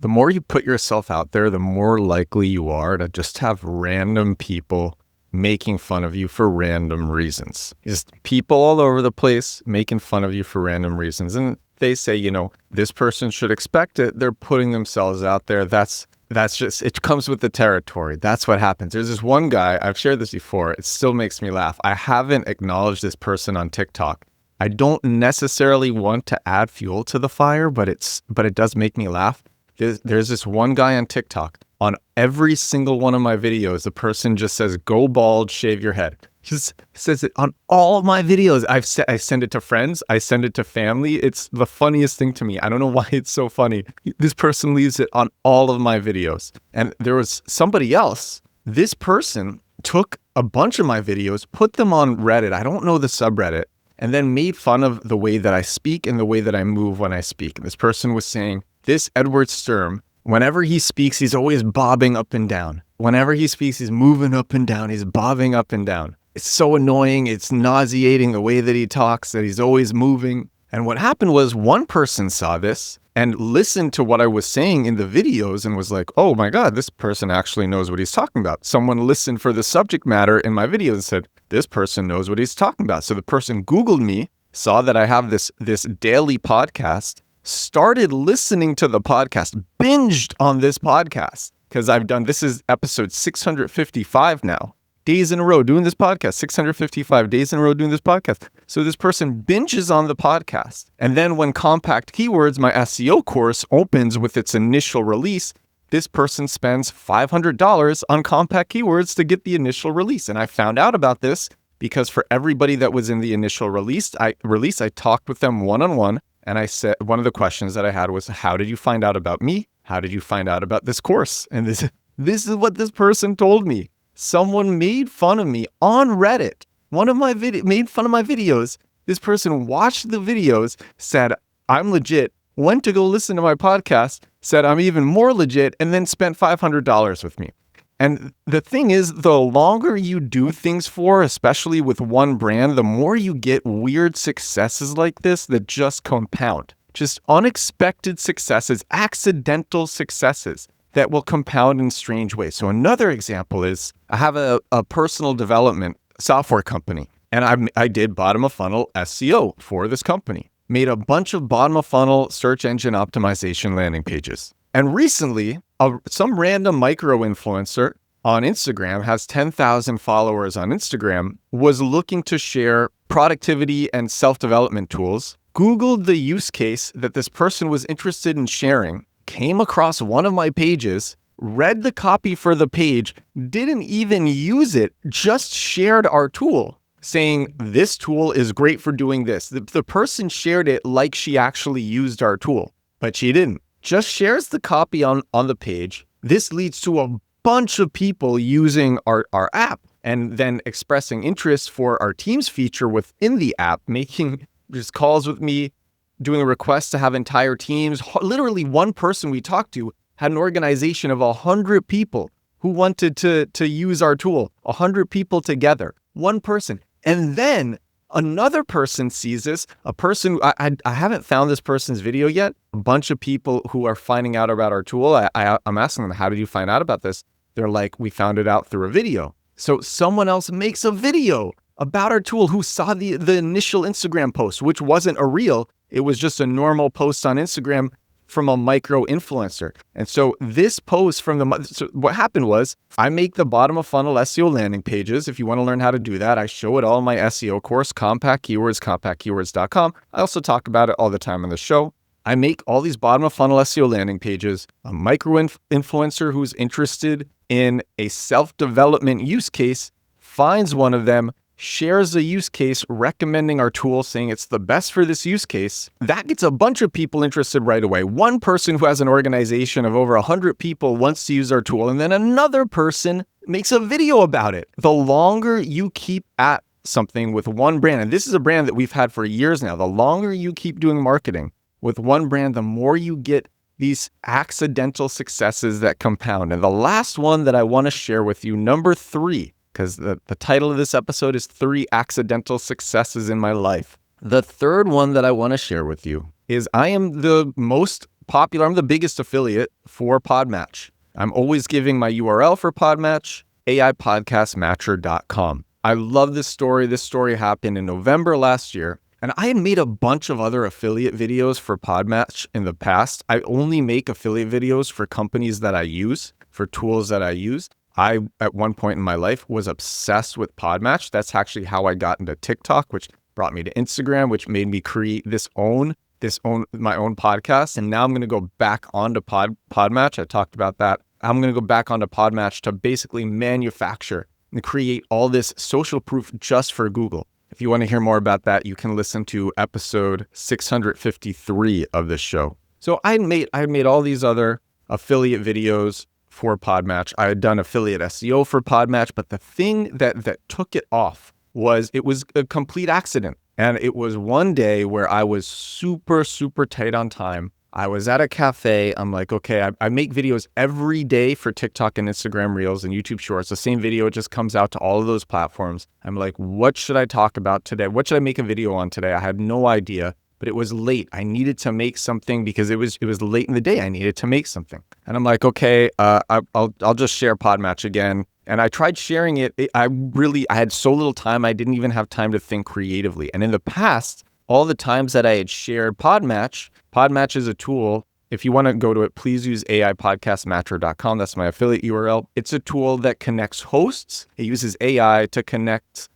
The more you put yourself out there, the more likely you are to just have random people making fun of you for random reasons. Just people all over the place making fun of you for random reasons. And they say, this person should expect it. They're putting themselves out there. That's just, it comes with the territory. That's what happens. There's this one guy, I've shared this before. It still makes me laugh. I haven't acknowledged this person on TikTok. I don't necessarily want to add fuel to the fire, but it does make me laugh. There's this one guy on TikTok. On every single one of my videos, the person just says, "Go bald, shave your head." Just says it on all of my videos. I send it to friends. I send it to family. It's the funniest thing to me. I don't know why it's so funny. This person leaves it on all of my videos. And there was somebody else. This person took a bunch of my videos, put them on Reddit. I don't know the subreddit. And then made fun of the way that I speak and the way that I move when I speak. And this person was saying, this Edward Sturm, whenever he speaks, he's always bobbing up and down. Whenever he speaks, he's moving up and down. He's bobbing up and down. It's so annoying. It's nauseating the way that he talks, that he's always moving. And what happened was one person saw this and listened to what I was saying in the videos and was like, oh my God, this person actually knows what he's talking about. Someone listened for the subject matter in my videos and said, this person knows what he's talking about. So the person Googled me, saw that I have this daily podcast, started listening to the podcast, binged on this podcast, because this is episode 655 now. Days in a row doing this podcast, 655 days in a row doing this podcast. So this person binges on the podcast. And then when Compact Keywords, my SEO course, opens with its initial release, this person spends $500 on Compact Keywords to get the initial release. And I found out about this because for everybody that was in the initial release, I talked with them one-on-one. And I said, one of the questions that I had was, how did you find out about me? How did you find out about this course? And this is what this person told me. Someone made fun of me on Reddit. Made fun of my videos. This person watched the videos, said, I'm legit, went to go listen to my podcast, said I'm even more legit, and then spent $500 with me. And the thing is, the longer you do things for, especially with one brand, the more you get weird successes like this that just compound. Just unexpected successes, accidental successes that will compound in strange ways. So another example is I have a personal development software company, and I did bottom of funnel SEO for this company. Made a bunch of bottom of funnel search engine optimization landing pages. And recently, some random micro influencer on Instagram, has 10,000 followers on Instagram, was looking to share productivity and self-development tools, Googled the use case that this person was interested in sharing, came across one of my pages, read the copy for the page, didn't even use it, just shared our tool, saying this tool is great for doing this. The person shared it like she actually used our tool, but she didn't. Just shares the copy on the page. This leads to a bunch of people using our app and then expressing interest for our Teams feature within the app, making just calls with me, doing a request to have entire teams. Literally one person we talked to had an organization of 100 people who wanted to use our tool, 100 people together, one person. And then another person sees this, a person, I haven't found this person's video yet. A bunch of people who are finding out about our tool, I'm asking them, how did you find out about this? They're like, we found it out through a video. So someone else makes a video about our tool who saw the initial Instagram post, which wasn't a reel. It was just a normal post on Instagram from a micro influencer. And so this post so what happened was I make the bottom of funnel SEO landing pages. If you want to learn how to do that, I show it all in my SEO course, Compact Keywords, compactkeywords.com. I also talk about it all the time on the show. I make all these bottom of funnel SEO landing pages. A micro influencer who's interested in a self-development use case finds one of them, shares a use case recommending our tool, saying it's the best for this use case. That gets a bunch of people interested right away. One person who has an organization of over 100 people wants to use our tool, and then another person makes a video about it. The longer you keep at something with one brand, and this is a brand that we've had for years now, the longer you keep doing marketing with one brand, the more you get these accidental successes that compound. And the last one that I want to share with you, number 3, because the title of this episode is 3 Accidental Successes in My Life. The third one that I want to share with you is I am the most popular. I'm the biggest affiliate for Podmatch. I'm always giving my URL for Podmatch, aipodcastmatcher.com. I love this story. This story happened in November last year. And I had made a bunch of other affiliate videos for Podmatch in the past. I only make affiliate videos for companies that I use, for tools that I use. I, at one point in my life, was obsessed with Podmatch. That's actually how I got into TikTok, which brought me to Instagram, which made me create my own podcast. And now I'm going to go back onto Podmatch. I talked about that. I'm going to go back onto Podmatch to basically manufacture and create all this social proof just for Google. If you want to hear more about that, you can listen to episode 653 of this show. So I had made all these other affiliate videos for Podmatch. I had done affiliate SEO for Podmatch, but the thing that took it off was it was a complete accident. And it was one day where I was super, super tight on time. I was at a cafe. I'm like, okay, I make videos every day for TikTok and Instagram Reels and YouTube Shorts. The same video just comes out to all of those platforms. I'm like, what should I talk about today? What should I make a video on today? I had no idea, but it was late. I needed to make something because it was late in the day. I needed to make something. And I'm like, okay, I'll just share Podmatch again. And I tried sharing it. I had so little time. I didn't even have time to think creatively. And in the past, all the times that I had shared Podmatch is a tool. If you want to go to it, please use aipodcastmatcher.com. That's my affiliate URL. It's a tool that connects hosts. It uses AI to connect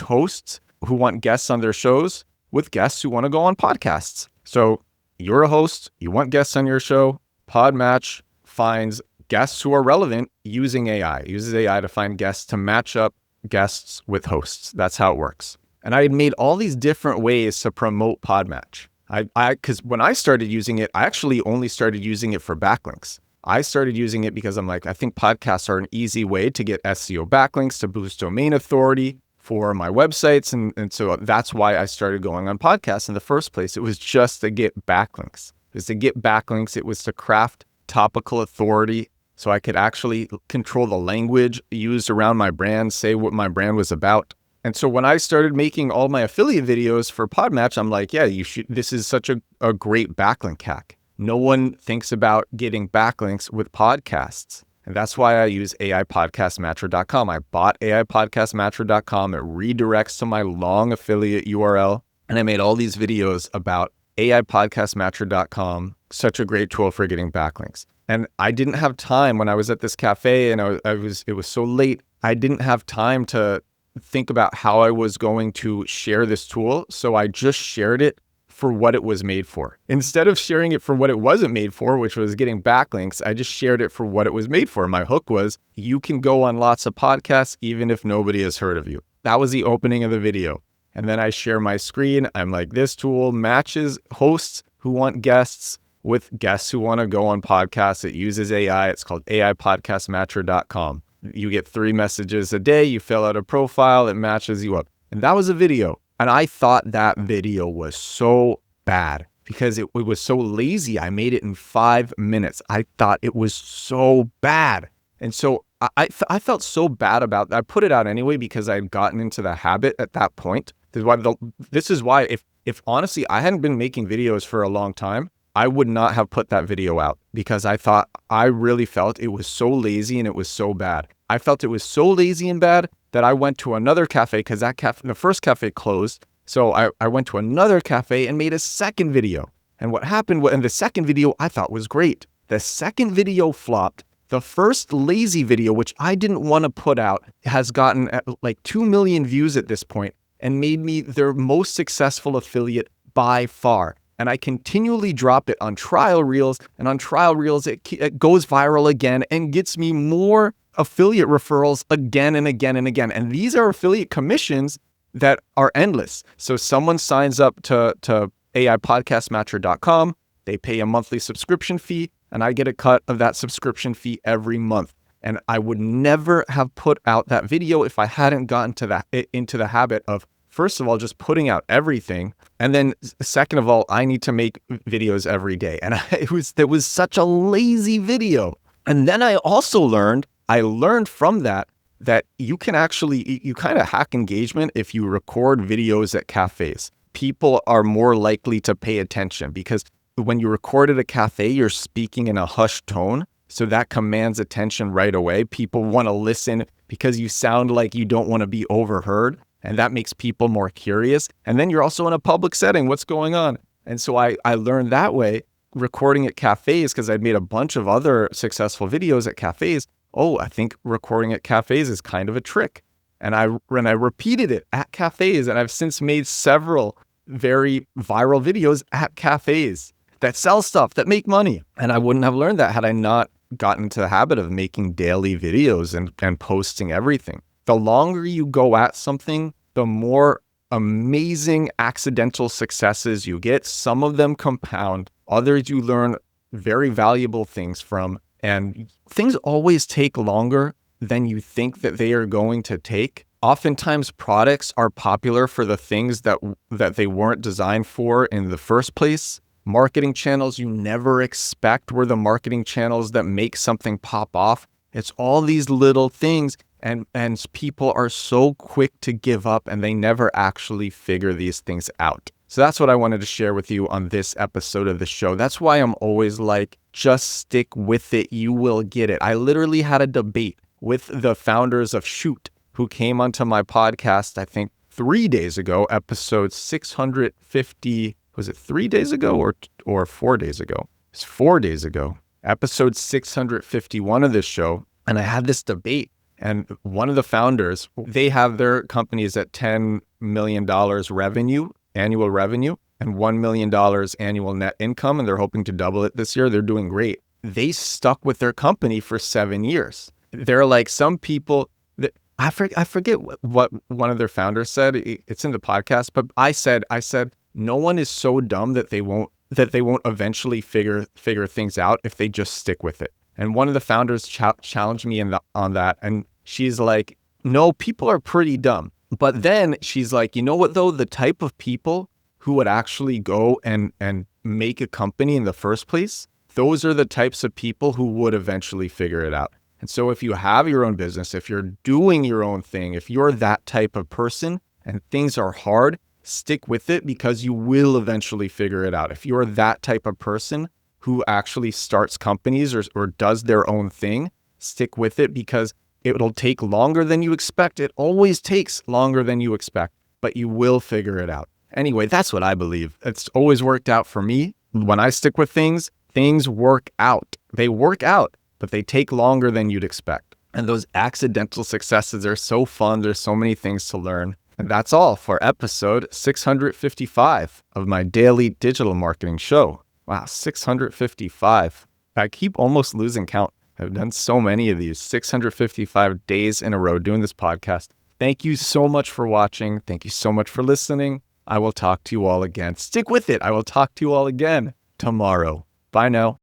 hosts who want guests on their shows with guests who want to go on podcasts. So you're a host, you want guests on your show, Podmatch finds guests who are relevant using AI. It uses AI to find guests to match up guests with hosts. That's how it works. And I had made all these different ways to promote Podmatch. Because when I started using it, I actually only started using it for backlinks. I started using it because I'm like, I think podcasts are an easy way to get SEO backlinks, to boost domain authority for my websites. And so that's why I started going on podcasts in the first place. It was just to get backlinks. It was to get backlinks. It was to craft topical authority so I could actually control the language used around my brand, say what my brand was about. And so when I started making all my affiliate videos for Podmatch, I'm like, yeah, this is such a great backlink hack. No one thinks about getting backlinks with podcasts. And that's why I use aipodcastmatcher.com. I bought aipodcastmatcher.com. It redirects to my long affiliate URL. And I made all these videos about aipodcastmatcher.com, such a great tool for getting backlinks. And I didn't have time when I was at this cafe and it was so late. I didn't have time to think about how I was going to share this tool. So I just shared it for what it was made for. Instead of sharing it for what it wasn't made for, which was getting backlinks, I just shared it for what it was made for. My hook was, you can go on lots of podcasts, even if nobody has heard of you. That was the opening of the video. And then I share my screen. I'm like, this tool matches hosts who want guests with guests who want to go on podcasts. It uses AI. It's called aipodcastmatcher.com. You get 3 messages a day. You fill out a profile. It matches you up. And that was a video. And I thought that video was so bad because it was so lazy. I made it in 5 minutes. I thought it was so bad. And so I felt so bad about that. I put it out anyway because I had gotten into the habit at that point. This is why if honestly I hadn't been making videos for a long time, I would not have put that video out because I really felt it was so lazy and it was so bad. I felt it was so lazy and bad that I went to another cafe because the first cafe closed. So I went to another cafe and made a second video. And what happened, and the second video I thought was great. The second video flopped. The first lazy video, which I didn't want to put out, has gotten like 2 million views at this point and made me their most successful affiliate by far. And I continually drop it on trial reels, and on trial reels, it goes viral again and gets me more affiliate referrals again and again and again. And these are affiliate commissions that are endless. So someone signs up to aipodcastmatcher.com, they pay a monthly subscription fee, and I get a cut of that subscription fee every month. And I would never have put out that video if I hadn't gotten into the habit of, first of all, just putting out everything. And then second of all, I need to make videos every day. And it was such a lazy video. And then I also learned from that you can actually, you kind of hack engagement if you record videos at cafes. People are more likely to pay attention because when you record at a cafe, you're speaking in a hushed tone. So that commands attention right away. People want to listen because you sound like you don't want to be overheard. And that makes people more curious. And then you're also in a public setting. What's going on? And so I learned that way, recording at cafes, because I'd made a bunch of other successful videos at cafes. Oh, I think recording at cafes is kind of a trick. And I repeated it at cafes. And I've since made several very viral videos at cafes that sell stuff, that make money. And I wouldn't have learned that had I not gotten into the habit of making daily videos and posting everything. The longer you go at something, the more amazing accidental successes you get. Some of them compound, others you learn very valuable things from. And things always take longer than you think that they are going to take. Oftentimes products are popular for the things that they weren't designed for in the first place. Marketing channels you never expect were the marketing channels that make something pop off. It's all these little things, and people are so quick to give up, and they never actually figure these things out. So that's what I wanted to share with you on this episode of the show. That's why I'm always like, just stick with it. You will get it. I literally had a debate with the founders of Shoot, who came onto my podcast, I think 3 days ago, episode 650. Was it 3 days ago or 4 days ago? It's 4 days ago, episode 651 of this show. And I had this debate, and one of the founders, they have their companies at $10 million revenue, annual revenue, and $1 million annual net income. And they're hoping to double it this year. They're doing great. They stuck with their company for 7 years. They're like some people that I forget what one of their founders said. It's in the podcast, but I said, no one is so dumb that they won't eventually figure things out if they just stick with it. And one of the founders challenged me on that. And she's like, no, people are pretty dumb. But then she's like, you know what, though? The type of people who would actually go and make a company in the first place, those are the types of people who would eventually figure it out. And so if you have your own business, if you're doing your own thing, if you're that type of person and things are hard, stick with it because you will eventually figure it out. If you're that type of person who actually starts companies or does their own thing, stick with it because it'll take longer than you expect. It always takes longer than you expect, but you will figure it out. Anyway, that's what I believe. It's always worked out for me. When I stick with things, things work out. They work out, but they take longer than you'd expect. And those accidental successes are so fun. There's so many things to learn. And that's all for episode 655 of my daily digital marketing show. Wow, 655. I keep almost losing count. I've done so many of these, 655 days in a row doing this podcast. Thank you so much for watching. Thank you so much for listening. I will talk to you all again. Stick with it. I will talk to you all again tomorrow. Bye now.